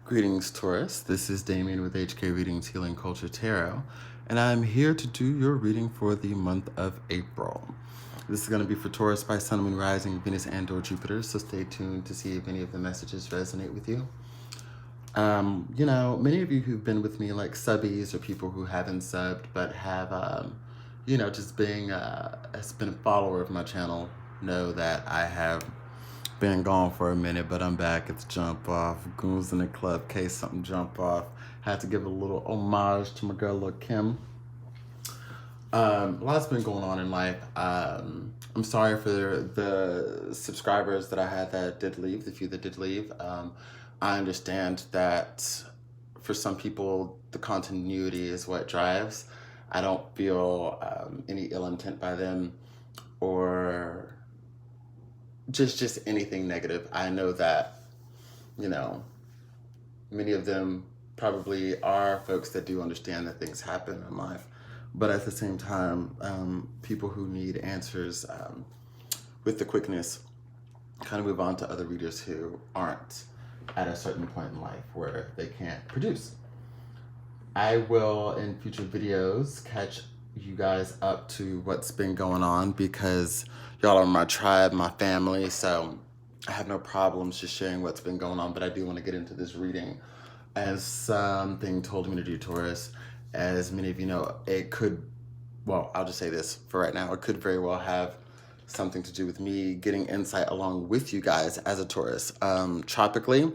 Greetings, Taurus. This is Damien with HK Readings Healing Culture Tarot, and I'm here to do your reading for the month of April. This is going to be for Taurus by Sun, Moon, Rising, Venus, and/or Jupiter, so stay tuned to see if any of the messages resonate with you. Many of you who've been with me, like subbies or people who haven't subbed but have, just has been a follower of my channel, know that I have been gone for a minute, but I'm back. It's Jump Off. Goons in the club, case something jump off. Had to give a little homage to my girl, Lil' Kim. A lot's been going on in life. I'm sorry for the subscribers that I had that did leave, the few that did leave. I understand that for some people, the continuity is what drives. I don't feel any ill intent by them or just anything negative. I know that, many of them probably are folks that do understand that things happen in life. But at the same time, people who need answers with the quickness kind of move on to other readers who aren't at a certain point in life where they can't produce. I will, in future videos, catch you guys up to what's been going on because y'all are my tribe, my family, so I have no problems just sharing what's been going on, but I do want to get into this reading. As something told me to do, Taurus, as many of you know, I'll just say this for right now, it could very well have something to do with me getting insight along with you guys as a Taurus. Tropically,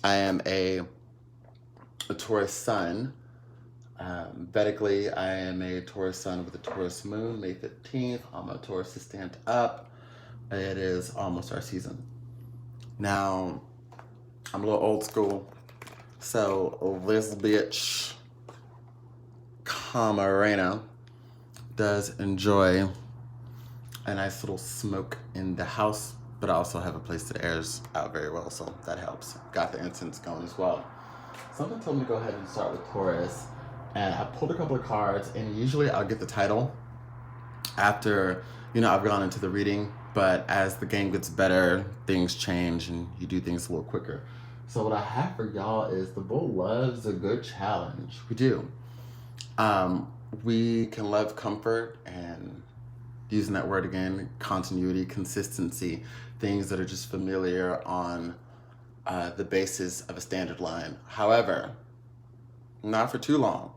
I am a Taurus sun. Vedically, I am a Taurus sun with a Taurus moon, May 15th. All my Tauruses stand up. It is almost our season. Now, I'm a little old school, so this bitch, Camarena, does enjoy a nice little smoke in the house, but I also have a place that airs out very well, so that helps. Got the incense going as well. Something told me to go ahead and start with Taurus, and I pulled a couple of cards, and usually I'll get the title after, I've gone into the reading, but as the game gets better, things change, and you do things a little quicker. So what I have for y'all is the bull loves a good challenge. We do. We can love comfort and, using that word again, continuity, consistency, things that are just familiar on the basis of a standard line. However, not for too long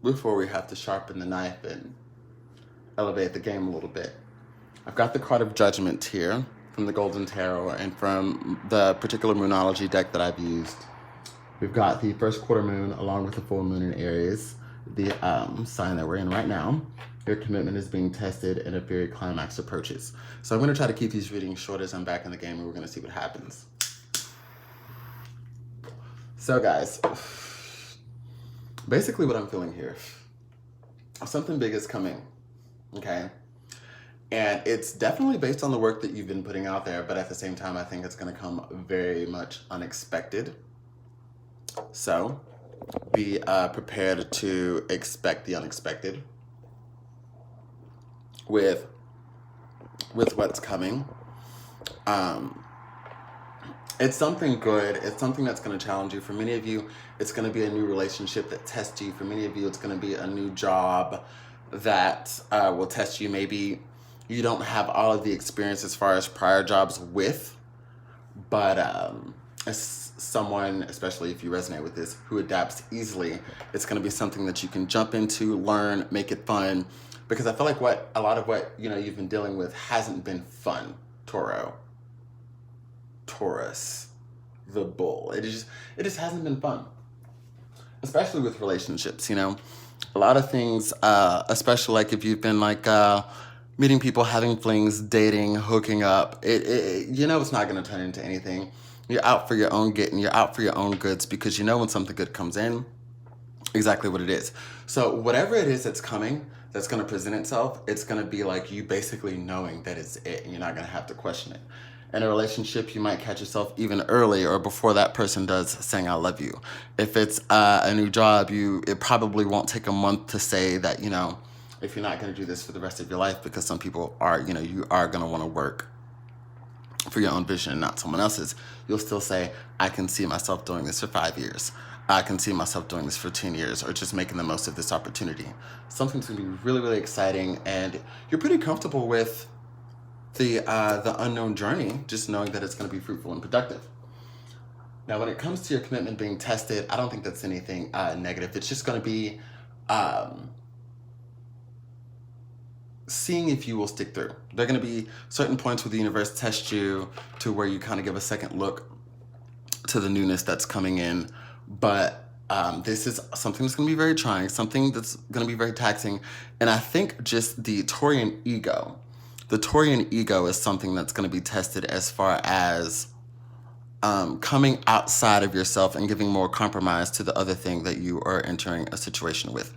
before we have to sharpen the knife and elevate the game a little bit. I've got the card of Judgment here from the Golden Tarot and from the particular Moonology deck that I've used. We've got the first quarter moon along with the full moon in Aries, the sign that we're in right now. Your commitment is being tested and a very climax approaches. So I'm going to try to keep these readings short as I'm back in the game, and we're going to see what happens. So guys, basically what I'm feeling here, something big is coming, okay? And it's definitely based on the work that you've been putting out there, but at the same time, I think it's going to come very much unexpected. So be prepared to expect the unexpected with what's coming. It's something good. It's something that's going to challenge you. For many of you, it's going to be a new relationship that tests you. For many of you, it's going to be a new job that will test you. Maybe you don't have all of the experience as far as prior jobs with, but as someone, especially if you resonate with this, who adapts easily, it's going to be something that you can jump into, learn, make it fun. Because I feel like a lot of what you've been dealing with hasn't been fun, Taurus, the bull. It just hasn't been fun, especially with relationships. A lot of things, especially like if you've been like meeting people, having flings, dating, hooking up. It's not going to turn into anything. You're out for your own getting. You're out for your own goods because when something good comes in, exactly what it is. So whatever it is that's coming, that's going to present itself, it's going to be like you basically knowing that it's it, and you're not going to have to question it. In a relationship, you might catch yourself even early or before that person does saying I love you. If it's a new job, it probably won't take a month to say that, if you're not going to do this for the rest of your life, because some people are, you are going to want to work for your own vision and not someone else's, you'll still say, I can see myself doing this for 5 years. I can see myself doing this for 10 years, or just making the most of this opportunity. Something's gonna be really, really exciting, and you're pretty comfortable with the unknown journey, just knowing that it's gonna be fruitful and productive. Now, when it comes to your commitment being tested, I don't think that's anything negative. It's just gonna be seeing if you will stick through. There are going to be certain points where the universe tests you to where you kind of give a second look to the newness that's coming in. But this is something that's going to be very trying, something that's going to be very taxing. And I think just the Taurian ego is something that's going to be tested as far as coming outside of yourself and giving more compromise to the other thing that you are entering a situation with.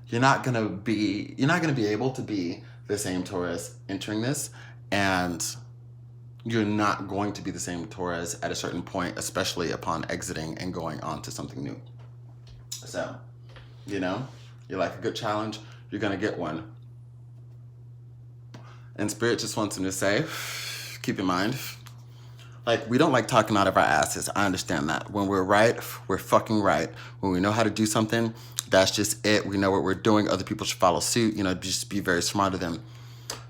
You're not gonna be able to be the same Taurus entering this, and you're not going to be the same Taurus at a certain point, especially upon exiting and going on to something new. So, you like a good challenge, you're gonna get one. And Spirit just wants him to say, keep in mind, like, we don't like talking out of our asses. I understand that. When we're right, we're fucking right. When we know how to do something, that's just it. We know what we're doing. Other people should follow suit. Just be very smart of them.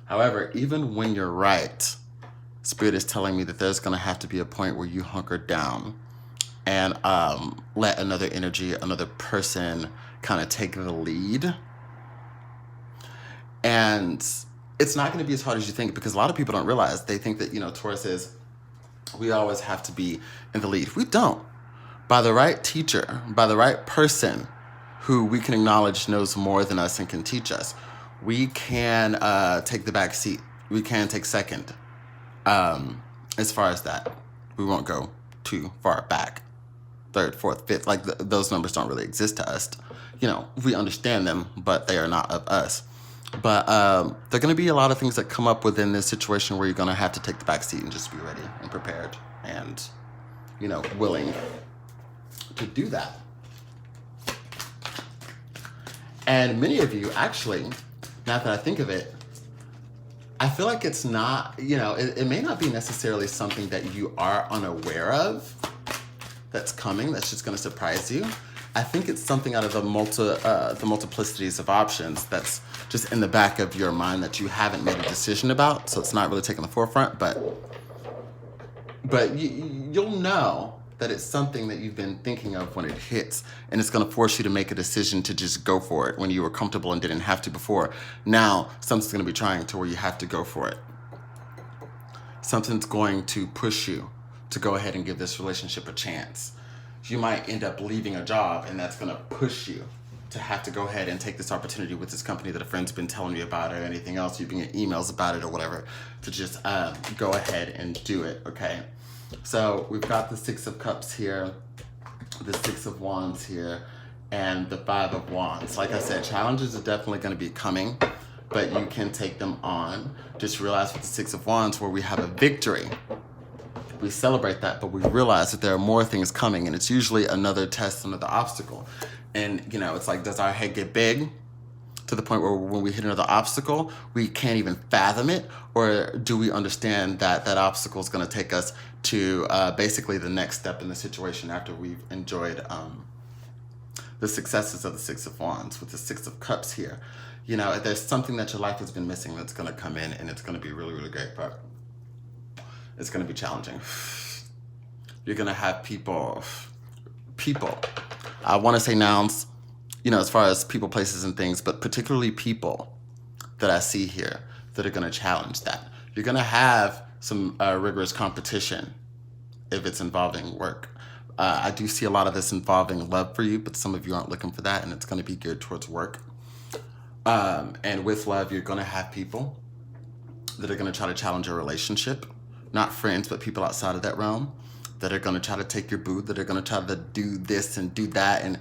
However, even when you're right, Spirit is telling me that there's going to have to be a point where you hunker down and let another energy, another person kind of take the lead. And it's not going to be as hard as you think, because a lot of people don't realize. They think that, Taurus is, we always have to be in the lead. We don't. By the right teacher, by the right person who we can acknowledge knows more than us and can teach us, we can take the back seat. We can take second. As far as that, we won't go too far back. Third, fourth, fifth, like those numbers don't really exist to us. We understand them, but they are not of us. But there are going to be a lot of things that come up within this situation where you're going to have to take the back seat and just be ready and prepared and, willing to do that. And many of you, actually, now that I think of it, I feel like it's not, it may not be necessarily something that you are unaware of that's coming, that's just going to surprise you. I think it's something out of the multiplicities of options that's just in the back of your mind that you haven't made a decision about, so it's not really taking the forefront, but you'll know that it's something that you've been thinking of when it hits, and it's going to force you to make a decision to just go for it when you were comfortable and didn't have to before. Now, something's going to be trying to where you have to go for it. Something's going to push you to go ahead and give this relationship a chance. You might end up leaving a job, and that's going to push you to have to go ahead and take this opportunity with this company that a friend's been telling you about, or anything else, you've been getting emails about it or whatever, to just go ahead and do it, okay? So we've got the Six of Cups here, the Six of Wands here, and the Five of Wands. Like I said, challenges are definitely going to be coming, but you can take them on. Just realize with the Six of Wands, where we have a victory, we celebrate that, but we realize that there are more things coming, and it's usually another test, another obstacle. And, it's like, does our head get big to the point where when we hit another obstacle, we can't even fathom it? Or do we understand that that obstacle is going to take us to basically the next step in the situation after we've enjoyed the successes of the Six of Wands with the Six of Cups here? There's something that your life has been missing that's going to come in, and it's going to be really, really great, but it's going to be challenging. You're going to have people, I want to say nouns, as far as people, places, and things, but particularly people that I see here that are going to challenge that. You're going to have some rigorous competition if it's involving work. I do see a lot of this involving love for you, but some of you aren't looking for that, and it's going to be geared towards work. And with love, you're going to have people that are going to try to challenge your relationship. Not friends, but people outside of that realm that are going to try to take your boo, that are going to try to do this and do that. And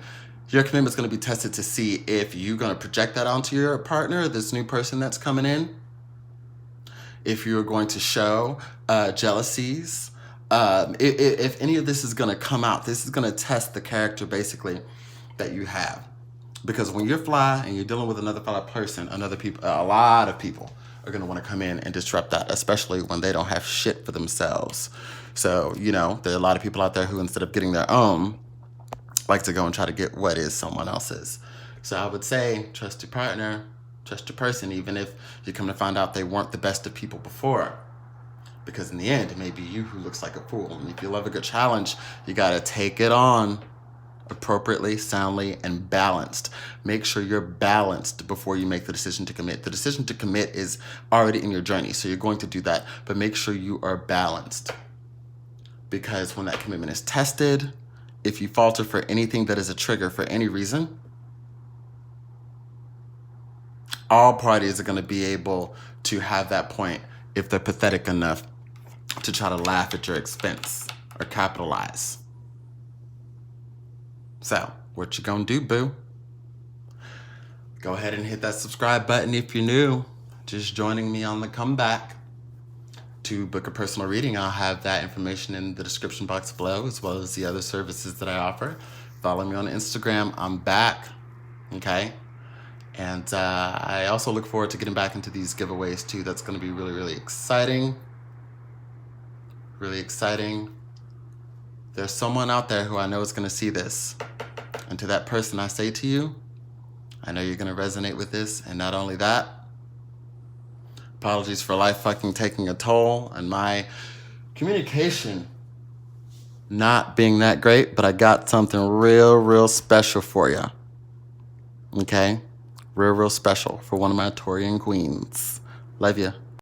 your commitment is going to be tested to see if you're going to project that onto your partner, this new person that's coming in. If you're going to show jealousies. If any of this is going to come out, this is going to test the character, basically, that you have. Because when you're fly and you're dealing with another fly person, a lot of people are going to want to come in and disrupt that, especially when they don't have shit for themselves. So, you know, there are a lot of people out there who, instead of getting their own, like to go and try to get what is someone else's. So I would say, trust your partner, trust your person, even if you come to find out they weren't the best of people before. Because in the end, it may be you who looks like a fool. And if you love a good challenge, you got to take it on appropriately, soundly, and balanced. Make sure you're balanced before you make the decision to commit. The decision to commit is already in your journey, so you're going to do that. But make sure you are balanced. Because when that commitment is tested, if you falter for anything that is a trigger for any reason, all parties are going to be able to have that point if they're pathetic enough to try to laugh at your expense or capitalize. So, what you gonna do, boo? Go ahead and hit that subscribe button if you're new. Just joining me on the comeback. To book a personal reading, I'll have that information in the description box below, as well as the other services that I offer. Follow me on Instagram. I'm back, okay? And I also look forward to getting back into these giveaways too. That's going to be really, really exciting. Really exciting. There's someone out there who I know is going to see this. And to that person, I say to you, I know you're going to resonate with this. And not only that, apologies for life fucking taking a toll and my communication not being that great, but I got something real, real special for you. Okay? Real, real special for one of my Taurian queens. Love you.